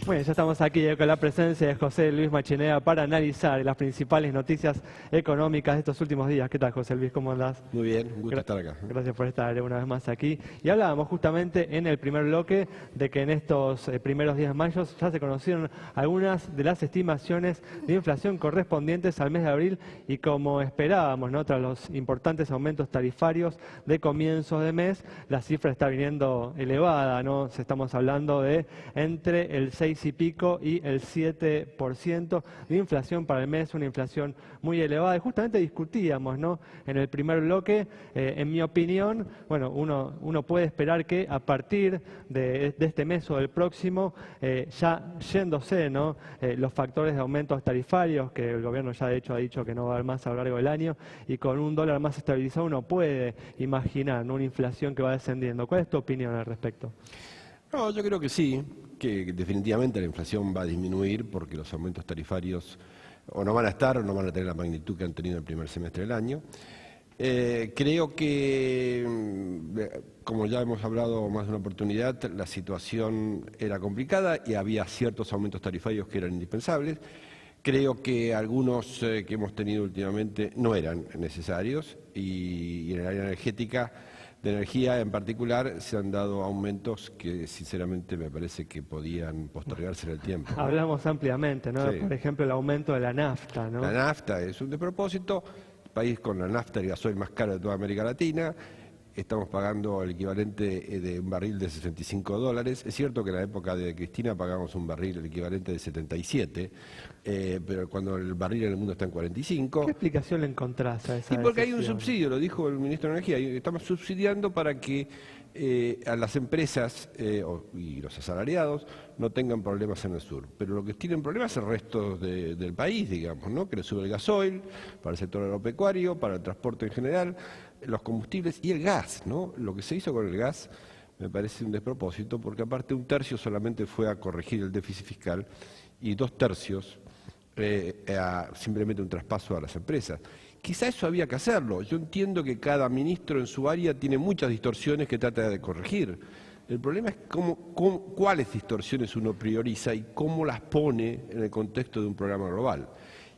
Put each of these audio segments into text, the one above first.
Bueno, ya estamos aquí con la presencia de José Luis Machinea para analizar las principales noticias económicas de estos últimos días. ¿Qué tal, José Luis? ¿Cómo andás? Muy bien, un gusto estar acá. Gracias por estar una vez más aquí. Y hablábamos justamente en el primer bloque de que en estos primeros días de mayo ya se conocieron algunas de las estimaciones de inflación correspondientes al mes de abril y como esperábamos, ¿no? Tras los importantes aumentos tarifarios de comienzos de mes, la cifra está viniendo elevada, ¿no? Estamos hablando de entre el 6 y pico y el 7% de inflación para el mes, una inflación muy elevada. Y justamente discutíamos, ¿no? En el primer bloque, en mi opinión, bueno, uno puede esperar que a partir de este mes o del próximo, ya yéndose, ¿no? Los factores de aumentos tarifarios, que el gobierno ya de hecho ha dicho que no va a haber más a lo largo del año, y con un dólar más estabilizado uno puede imaginar, ¿no? Una inflación que va descendiendo. ¿Cuál es tu opinión al respecto? No, yo creo que sí, que definitivamente la inflación va a disminuir porque los aumentos tarifarios o no van a estar o no van a tener la magnitud que han tenido en el primer semestre del año. Creo que, como ya hemos hablado más de una oportunidad, la situación era complicada y había ciertos aumentos tarifarios que eran indispensables. Creo que algunos que hemos tenido últimamente no eran necesarios y en el área energética, de energía en particular, se han dado aumentos que sinceramente me parece que podían postergarse en el tiempo, ¿no? Hablamos ampliamente, ¿no? Sí. Por ejemplo, el aumento de la nafta, ¿no? La nafta es un despropósito, país con la nafta y el gasoil más caro de toda América Latina. Estamos pagando el equivalente de un barril de $65. Es cierto que en la época de Cristina pagamos un barril el equivalente de 77, pero cuando el barril en el mundo está en 45. ¿Qué explicación le encontrás a esa Y porque hay un decisión? subsidio, lo dijo el ministro de Energía, y estamos subsidiando para que a las empresas y los asalariados no tengan problemas en el sur. Pero lo que tienen problemas es el resto del país, digamos, ¿no? Que le sube el gasoil para el sector agropecuario, para el transporte en general, los combustibles y el gas, ¿no? Lo que se hizo con el gas me parece un despropósito, porque aparte un tercio solamente fue a corregir el déficit fiscal y 2/3 simplemente un traspaso a las empresas. Quizá eso había que hacerlo. Yo entiendo que cada ministro en su área tiene muchas distorsiones que trata de corregir. El problema es cuáles distorsiones uno prioriza y cómo las pone en el contexto de un programa global.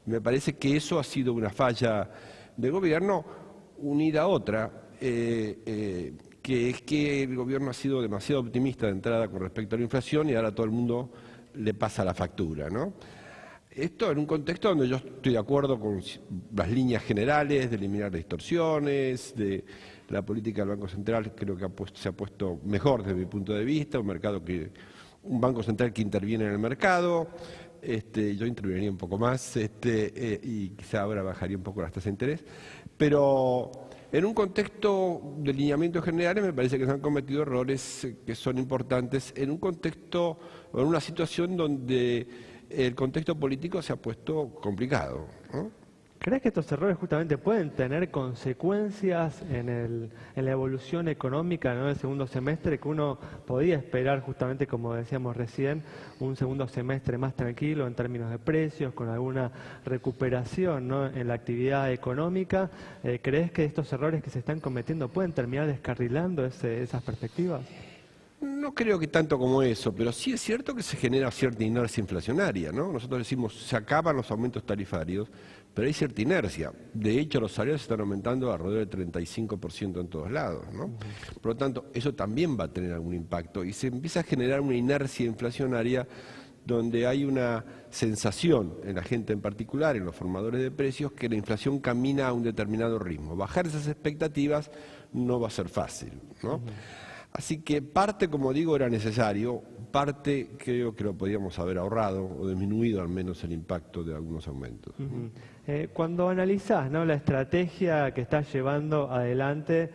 Y me parece que eso ha sido una falla del gobierno unida a otra, que es que el gobierno ha sido demasiado optimista de entrada con respecto a la inflación y ahora todo el mundo le pasa la factura, ¿no? Esto en un contexto donde yo estoy de acuerdo con las líneas generales de eliminar distorsiones, de la política del Banco Central, creo que se ha puesto mejor desde mi punto de vista, un Banco Central que interviene en el mercado. Yo interveniría un poco más y quizá ahora bajaría un poco las tasas de interés, pero en un contexto de lineamientos generales me parece que se han cometido errores que son importantes en un contexto o en una situación donde el contexto político se ha puesto complicado, ¿no? ¿Crees que estos errores justamente pueden tener consecuencias en la evolución económica, ¿no? Del segundo semestre, que uno podía esperar justamente, como decíamos recién, un segundo semestre más tranquilo en términos de precios, con alguna recuperación, ¿no? En la actividad económica? ¿Crees que estos errores que se están cometiendo pueden terminar descarrilando esas perspectivas? No creo que tanto como eso, pero sí es cierto que se genera cierta inercia inflacionaria, ¿no? Nosotros decimos, se acaban los aumentos tarifarios, pero hay cierta inercia. De hecho, los salarios están aumentando alrededor del 35% en todos lados, ¿no? Por lo tanto, eso también va a tener algún impacto y se empieza a generar una inercia inflacionaria donde hay una sensación en la gente en particular, en los formadores de precios, que la inflación camina a un determinado ritmo. Bajar esas expectativas no va a ser fácil, ¿no? Así que parte, como digo, era necesario, parte creo que lo podíamos haber ahorrado o disminuido al menos el impacto de algunos aumentos. Cuando analizás, ¿no? La estrategia que estás llevando adelante,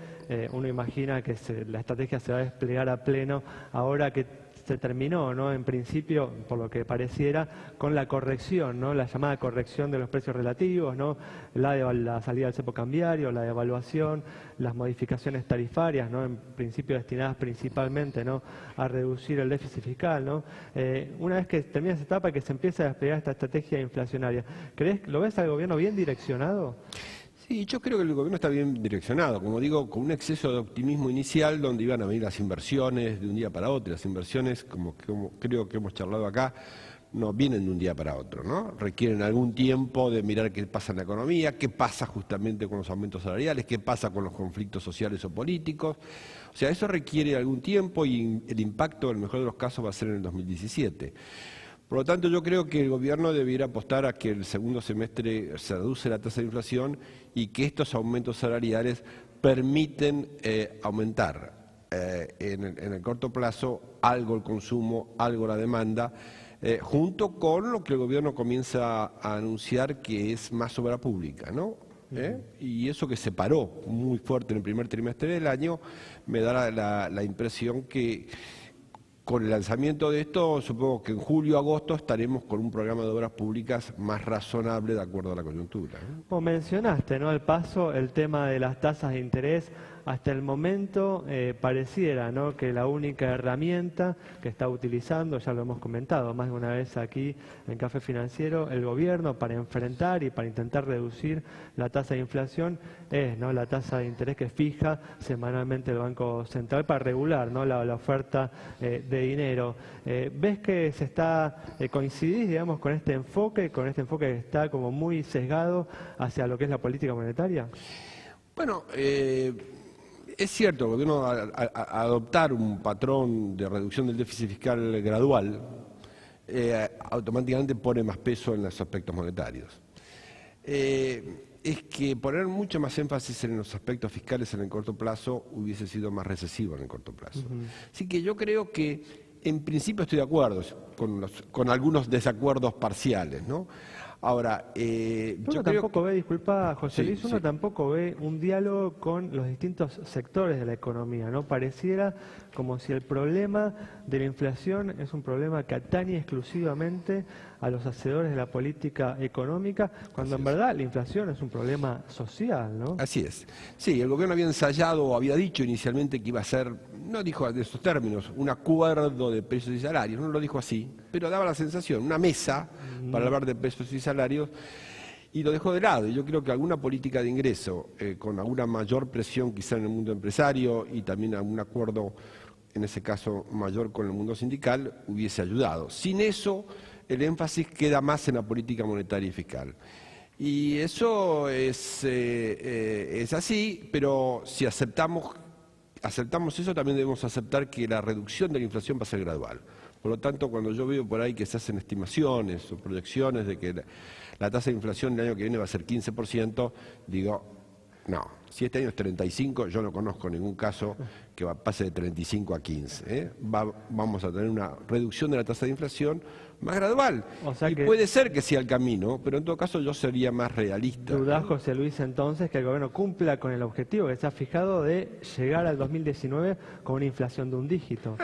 uno imagina que la estrategia se va a desplegar a pleno ahora que se terminó, ¿no? En principio, por lo que pareciera, con la corrección, ¿no? La llamada corrección de los precios relativos, ¿no? La salida del cepo cambiario, la devaluación, las modificaciones tarifarias, ¿no? En principio destinadas principalmente, ¿no? A reducir el déficit fiscal, ¿no? Una vez que termina esa etapa, que se empieza a desplegar esta estrategia inflacionaria, ¿lo ves al gobierno bien direccionado? Sí, yo creo que el gobierno está bien direccionado, como digo, con un exceso de optimismo inicial donde iban a venir las inversiones de un día para otro. Las inversiones, como creo que hemos charlado acá, no vienen de un día para otro, ¿no? Requieren algún tiempo de mirar qué pasa en la economía, qué pasa justamente con los aumentos salariales, qué pasa con los conflictos sociales o políticos. O sea, eso requiere algún tiempo y el impacto, en el mejor de los casos, va a ser en el 2017. Por lo tanto, yo creo que el gobierno debiera apostar a que el segundo semestre se reduce la tasa de inflación y que estos aumentos salariales permiten aumentar en el corto plazo algo el consumo, algo la demanda, junto con lo que el gobierno comienza a anunciar que es más obra pública, ¿no? Y eso que se paró muy fuerte en el primer trimestre del año, me da la impresión que con el lanzamiento de esto, supongo que en julio o agosto estaremos con un programa de obras públicas más razonable de acuerdo a la coyuntura, ¿no? Como mencionaste, ¿no? Al paso, el tema de las tasas de interés, hasta el momento pareciera, ¿no?, que la única herramienta que está utilizando, ya lo hemos comentado más de una vez aquí en Café Financiero, el gobierno para enfrentar y para intentar reducir la tasa de inflación es, ¿no?, la tasa de interés que fija semanalmente el Banco Central para regular, ¿no?, la oferta de dinero. ¿Ves que se está coincidís, digamos, con este enfoque que está como muy sesgado hacia lo que es la política monetaria? Bueno, es cierto, el gobierno al adoptar un patrón de reducción del déficit fiscal gradual, automáticamente pone más peso en los aspectos monetarios. Es que poner mucho más énfasis en los aspectos fiscales en el corto plazo hubiese sido más recesivo en el corto plazo. Así que yo creo que en principio estoy de acuerdo con algunos desacuerdos parciales, ¿no? Ahora, uno tampoco ve, disculpa José Luis, uno sí. tampoco ve un diálogo con los distintos sectores de la economía, ¿no? Pareciera como si el problema de la inflación es un problema que atañe exclusivamente a los hacedores de la política económica, cuando en verdad la inflación es un problema social, ¿no? Así es. Sí, el gobierno había ensayado o había dicho inicialmente que iba a ser, no dijo de esos términos, un acuerdo de precios y salarios, no lo dijo así, pero daba la sensación, una mesa para hablar de precios y salarios, y lo dejó de lado. Y yo creo que alguna política de ingreso, con alguna mayor presión quizá en el mundo empresario y también algún acuerdo, en ese caso mayor con el mundo sindical, hubiese ayudado. Sin eso, el énfasis queda más en la política monetaria y fiscal. Y eso es así, pero si aceptamos eso, también debemos aceptar que la reducción de la inflación va a ser gradual. Por lo tanto, cuando yo veo por ahí que se hacen estimaciones o proyecciones de que la tasa de inflación el año que viene va a ser 15%, digo, no, si este año es 35, yo no conozco ningún caso que pase de 35 a 15. Vamos a tener una reducción de la tasa de inflación más gradual. O sea, y que puede ser que sea el camino, pero en todo caso yo sería más realista. ¿dudás, José Luis, entonces que el gobierno cumpla con el objetivo que se ha fijado de llegar al 2019 con una inflación de un dígito?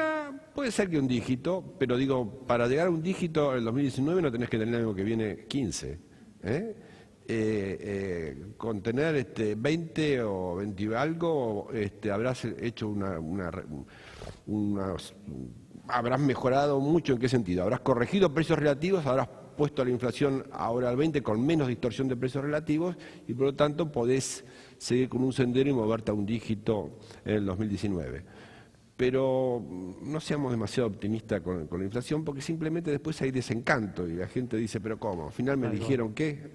Puede ser que un dígito, pero digo, para llegar a un dígito en el 2019 no tenés que tener el año que viene 15. Con tener 20 o 20 y algo, habrás hecho habrás mejorado mucho. ¿En qué sentido? Habrás corregido precios relativos, habrás puesto a la inflación ahora al 20 con menos distorsión de precios relativos y por lo tanto podés seguir con un sendero y moverte a un dígito en el 2019. Pero no seamos demasiado optimistas con la inflación porque simplemente después hay desencanto y la gente dice, pero ¿cómo? ¿Al final me dijeron qué?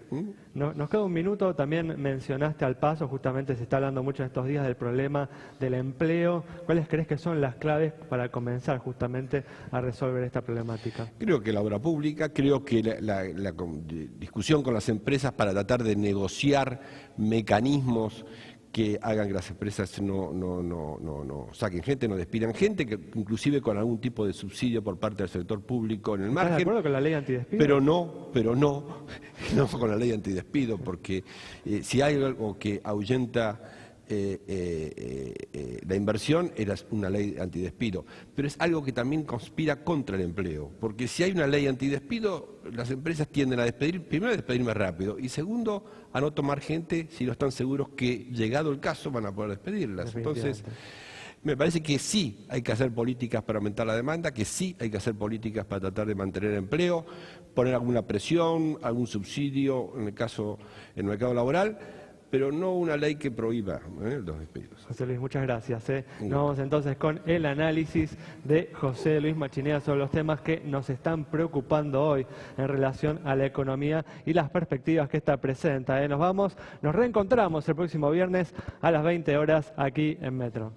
Nos queda un minuto, también mencionaste al paso, justamente se está hablando mucho en estos días del problema del empleo. ¿Cuáles crees que son las claves para comenzar justamente a resolver esta problemática? Creo que la obra pública, creo que la discusión con las empresas para tratar de negociar mecanismos que hagan que las empresas no saquen gente, no despidan gente, que inclusive con algún tipo de subsidio por parte del sector público en el margen. ¿Estás de acuerdo con la ley antidespido? Pero no con la ley antidespido, porque si hay algo que ahuyenta la inversión, era una ley antidespido, pero es algo que también conspira contra el empleo, porque si hay una ley antidespido, las empresas tienden a despedir, primero a despedir más rápido y segundo a no tomar gente si no están seguros que llegado el caso van a poder despedirlas. Entonces, me parece que sí hay que hacer políticas para aumentar la demanda, que sí hay que hacer políticas para tratar de mantener empleo, poner alguna presión, algún subsidio, en el caso en el mercado laboral, pero no una ley que prohíba los despidos. José Luis, muchas gracias. Nos vamos entonces con el análisis de José Luis Machinea sobre los temas que nos están preocupando hoy en relación a la economía y las perspectivas que esta presenta. Nos reencontramos el próximo viernes a las 20 horas aquí en Metro.